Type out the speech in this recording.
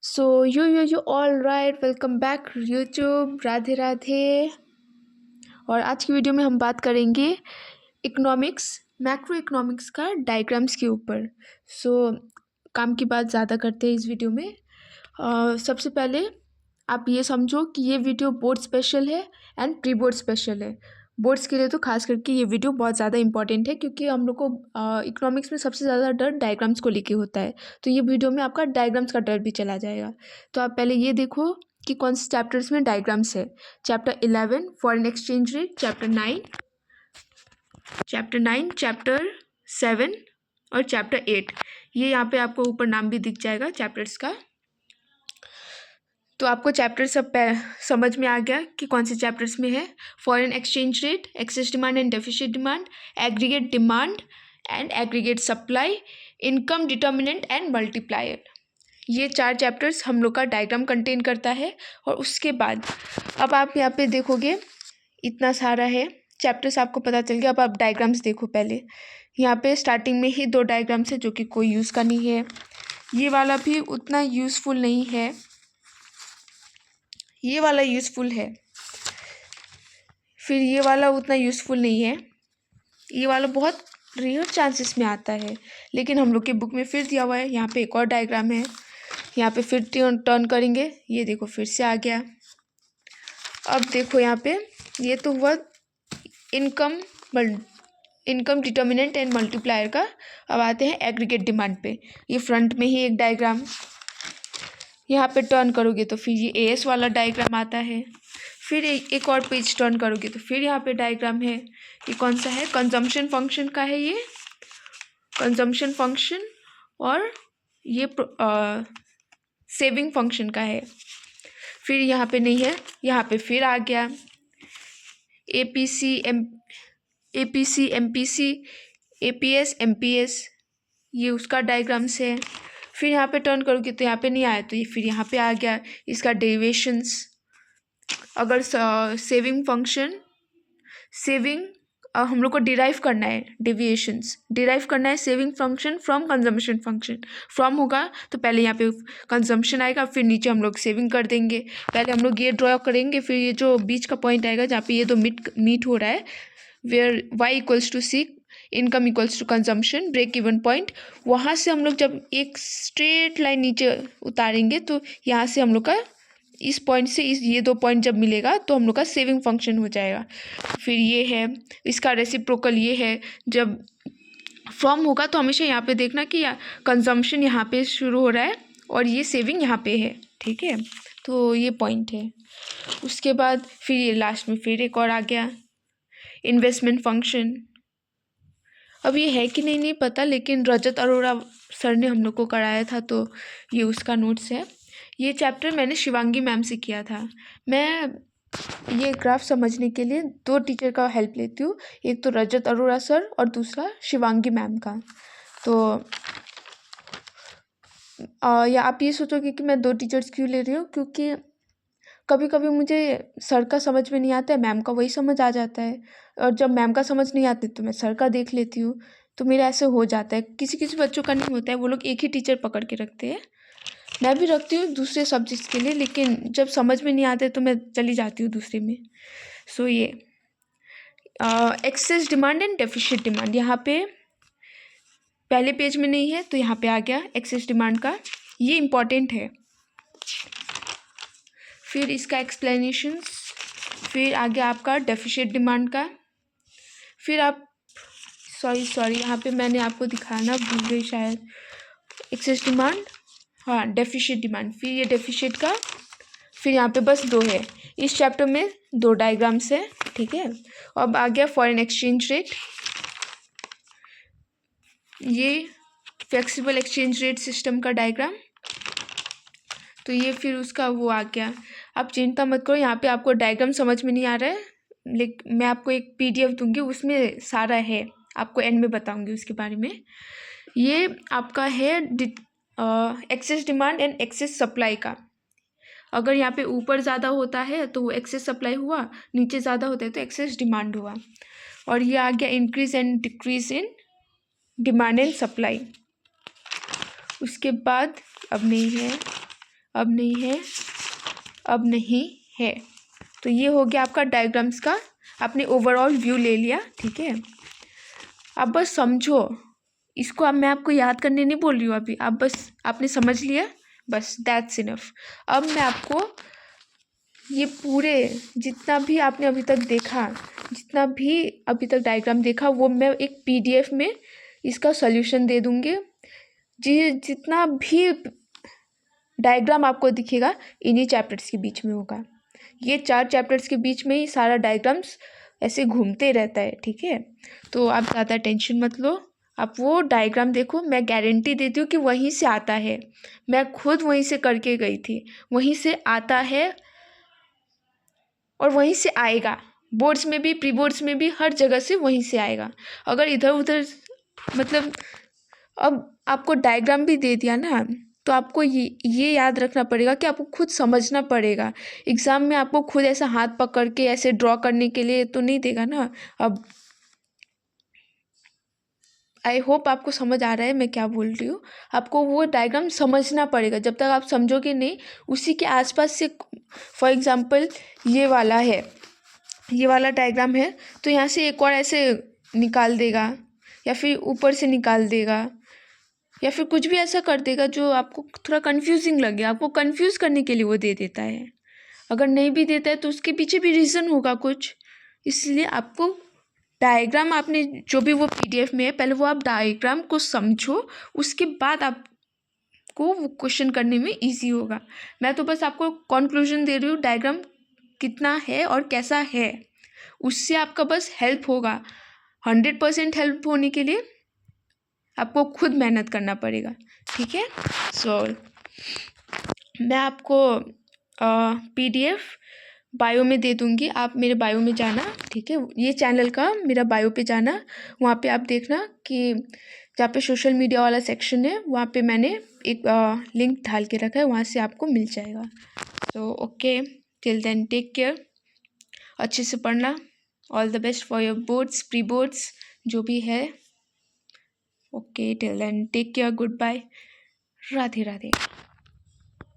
So you all right, welcome back YouTube. Radhe Radhe. और आज की वीडियो में हम बात करेंगे इकोनॉमिक्स, मैक्रो इकोनॉमिक्स का डायग्राम्स के ऊपर। काम की बात ज़्यादा करते हैं इस वीडियो में। सबसे पहले आप ये समझो कि ये वीडियो बोर्ड स्पेशल है एंड प्री बोर्ड स्पेशल है। बोर्ड्स के लिए तो खास करके ये वीडियो बहुत ज़्यादा इंपॉर्टेंट है, क्योंकि हम लोग को इकोनॉमिक्स में सबसे ज़्यादा डर डायग्राम्स को लेके होता है। तो ये वीडियो में आपका डायग्राम्स का डर भी चला जाएगा। तो आप पहले ये देखो कि कौन से चैप्टर्स में डायग्राम्स है। Chapter 11 foreign exchange rate, chapter 9, chapter 7 और चैप्टर 8। ये यहाँ पे आपको ऊपर नाम भी दिख जाएगा चैप्टर्स का। तो आपको चैप्टर सब समझ में आ गया कि कौन से चैप्टर्स में है। Foreign exchange rate, excess demand and deficit demand, aggregate demand and aggregate supply, income determinant and multiplier. ये 4 चैप्टर्स हम लोग का डायग्राम कंटेन करता है। और उसके बाद अब आप यहाँ पे देखोगे इतना सारा है चैप्टर्स, आपको पता चल गया। अब आप डायग्राम्स देखो। पहले यहाँ पे स्टार्टिंग में ही 2 डायग्राम्स है जो कि कोई यूज़ का नहीं है। ये वाला भी उतना यूज़फुल नहीं है, ये वाला यूज़फुल है। फिर ये वाला उतना यूज़फुल नहीं है। ये वाला बहुत रेयर चांसेस में आता है, लेकिन हम लोग के बुक में फिर दिया हुआ है। यहाँ पे एक और डायग्राम है, यहाँ पे फिर टर्न करेंगे, ये देखो फिर से आ गया। अब देखो यहाँ पे ये तो हुआ इनकम डिटर्मिनेंट एंड मल्टीप्लायर का। अब आते हैं एग्रीगेट डिमांड पे। ये फ्रंट में ही एक डायग्राम, यहाँ पे टर्न करोगे तो फिर ये एएस वाला डायग्राम आता है। फिर एक और पेज टर्न करोगे तो फिर यहाँ पे डायग्राम है। ये कौन सा है? कंजम्पशन फंक्शन का है ये, कंजम्पशन फंक्शन। और ये सेविंग फंक्शन का है। फिर यहाँ पे नहीं है, यहाँ पे फिर आ गया एपीसी, एमपीसी, एपीएस, एमपीएस, ये उसका डायग्राम्स है। फिर यहाँ पे टर्न करोगे तो यहाँ पे नहीं आया, तो ये फिर यहाँ पे आ गया इसका डेरिवेशंस। अगर सेविंग फंक्शन, हम लोग को डिराइव करना है, डेविएशंस डिराइव करना है saving function from consumption function. From होगा तो पहले यहाँ पे कंजम्पशन आएगा, फिर नीचे हम लोग सेविंग कर देंगे। पहले हम लोग ये ड्रॉ करेंगे, फिर ये जो बीच का पॉइंट आएगा जहाँ पे ये दो मीट हो रहा है, where y equals to c, income equals to consumption, break even point. वहाँ से हम लोग जब एक स्ट्रेट लाइन नीचे उतारेंगे तो यहाँ से हम लोग का इस पॉइंट से ये 2 पॉइंट जब मिलेगा तो हम लोग का सेविंग फंक्शन हो जाएगा। फिर ये है इसका रेसिप्रोकल, ये है जब फ्रॉम होगा तो हमेशा यहाँ पे देखना कि कंजम्पशन यहाँ पे शुरू हो रहा है और ये सेविंग यहाँ पे है, ठीक है। तो ये पॉइंट है। उसके बाद फिर ये लास्ट में फिर एक और आ गया इन्वेस्टमेंट फंक्शन। अब ये है कि नहीं पता, लेकिन रजत अरोड़ा सर ने हम लोग को कराया था, तो ये उसका नोट्स है। ये चैप्टर मैंने शिवांगी मैम से किया था। मैं ये ग्राफ समझने के लिए 2 टीचर का हेल्प लेती हूँ, एक तो रजत अरोड़ा सर और दूसरा शिवांगी मैम का। तो या आप ये सोचोगे कि मैं 2 टीचर्स क्यों ले रही हूँ, क्योंकि कभी कभी मुझे सर का समझ में नहीं आता है, मैम का वही समझ आ जाता है। और जब मैम का समझ नहीं आती तो मैं सर का देख लेती हूँ। तो मेरा ऐसे हो जाता है। किसी किसी बच्चों का नहीं होता है, वो लोग एक ही टीचर पकड़ के रखते हैं। मैं भी रखती हूँ दूसरे सब्जेक्ट्स के लिए, लेकिन जब समझ में नहीं आते तो मैं चली जाती हूँ दूसरे में। सो ये excess demand and deficit demand यहाँ पे पहले पेज में नहीं है, तो यहाँ पे आ गया एक्सेस डिमांड का। ये इम्पॉर्टेंट है। फिर इसका एक्सप्लेनेशंस, फिर आगे आपका डेफिसिट डिमांड का। फिर आप सॉरी यहाँ पे मैंने आपको दिखाना भूल गई शायद। एक्सेस डिमांड, हाँ डेफिसिट डिमांड, फिर ये डेफिसिट का। फिर यहाँ पे बस 2 है इस चैप्टर में, 2 डायग्राम्स है, ठीक है। अब आ गया फॉरेन एक्सचेंज रेट। ये फ्लेक्सिबल एक्सचेंज रेट सिस्टम का डायग्राम। तो ये फिर उसका वो आ गया। आप चिंता मत करो, यहाँ पे आपको डायग्राम समझ में नहीं आ रहा है, लेकिन मैं आपको एक PDF दूंगी, उसमें सारा है, आपको एंड में बताऊंगी उसके बारे में। ये आपका है excess demand and excess supply का। अगर यहाँ पे ऊपर ज़्यादा होता है तो वो एक्सेस सप्लाई हुआ, नीचे ज़्यादा होता है तो एक्सेस डिमांड हुआ। और ये आ गया increase and decrease in demand and supply. उसके बाद अब नहीं है, अब नहीं है, अब नहीं है। तो ये हो गया आपका डायग्राम्स का, आपने ओवरऑल व्यू ले लिया, ठीक है। अब बस समझो इसको, अब मैं आपको याद करने नहीं बोल रही हूँ अभी, आप बस आपने समझ लिया, बस दैट्स इनफ। अब मैं आपको ये पूरे जितना भी आपने अभी तक देखा, जितना भी अभी तक डायग्राम देखा, वो मैं एक PDF में इसका सॉल्यूशन दे दूँगी। जितना भी डायग्राम आपको दिखेगा इन्हीं चैप्टर्स के बीच में होगा। ये 4 चैप्टर्स के बीच में ही सारा डायग्राम्स ऐसे घूमते रहता है, ठीक है। तो आप ज़्यादा टेंशन मत लो, आप वो डायग्राम देखो, मैं गारंटी देती हूँ कि वहीं से आता है। मैं खुद वहीं से करके गई थी, वहीं से आता है और वहीं से आएगा। बोर्ड्स में भी, प्री बोर्ड्स में भी, हर जगह से वहीं से आएगा। अगर इधर उधर मतलब अब आपको डायग्राम भी दे दिया ना, तो आपको ये याद रखना पड़ेगा कि आपको खुद समझना पड़ेगा। एग्ज़ाम में आपको खुद ऐसा हाथ पकड़ के ऐसे ड्रॉ करने के लिए तो नहीं देगा ना। अब आई होप आपको समझ आ रहा है मैं क्या बोल रही हूँ। आपको वो डायग्राम समझना पड़ेगा, जब तक आप समझोगे नहीं उसी के आसपास से, फॉर एग्ज़ाम्पल ये वाला है, ये वाला डायग्राम है, तो यहाँ से एक और ऐसे निकाल देगा, या फिर ऊपर से निकाल देगा, या फिर कुछ भी ऐसा कर देगा जो आपको थोड़ा कंफ्यूजिंग लगे, आपको कंफ्यूज करने के लिए वो दे देता है। अगर नहीं भी देता है तो उसके पीछे भी रीज़न होगा कुछ, इसलिए आपको डायग्राम, आपने जो भी वो PDF में है, पहले वो आप डायग्राम को समझो, उसके बाद आपको वो क्वेश्चन करने में ईजी होगा। मैं तो बस आपको कंक्लूजन दे रही हूँ, डायग्राम कितना है और कैसा है, उससे आपका बस हेल्प होगा। 100% हेल्प होने के लिए आपको खुद मेहनत करना पड़ेगा, ठीक है। सो मैं आपको PDF बायो में दे दूँगी, आप मेरे बायो में जाना, ठीक है। ये चैनल का मेरा बायो पे जाना, वहाँ पे आप देखना कि जहाँ पे सोशल मीडिया वाला सेक्शन है, वहाँ पे मैंने एक लिंक डाल के रखा है, वहाँ से आपको मिल जाएगा। तो okay, till then take care, अच्छे से पढ़ना। All the best for your boards, pre boards, जो भी है। Okay, till then take care, good bye, Radhe Radhe.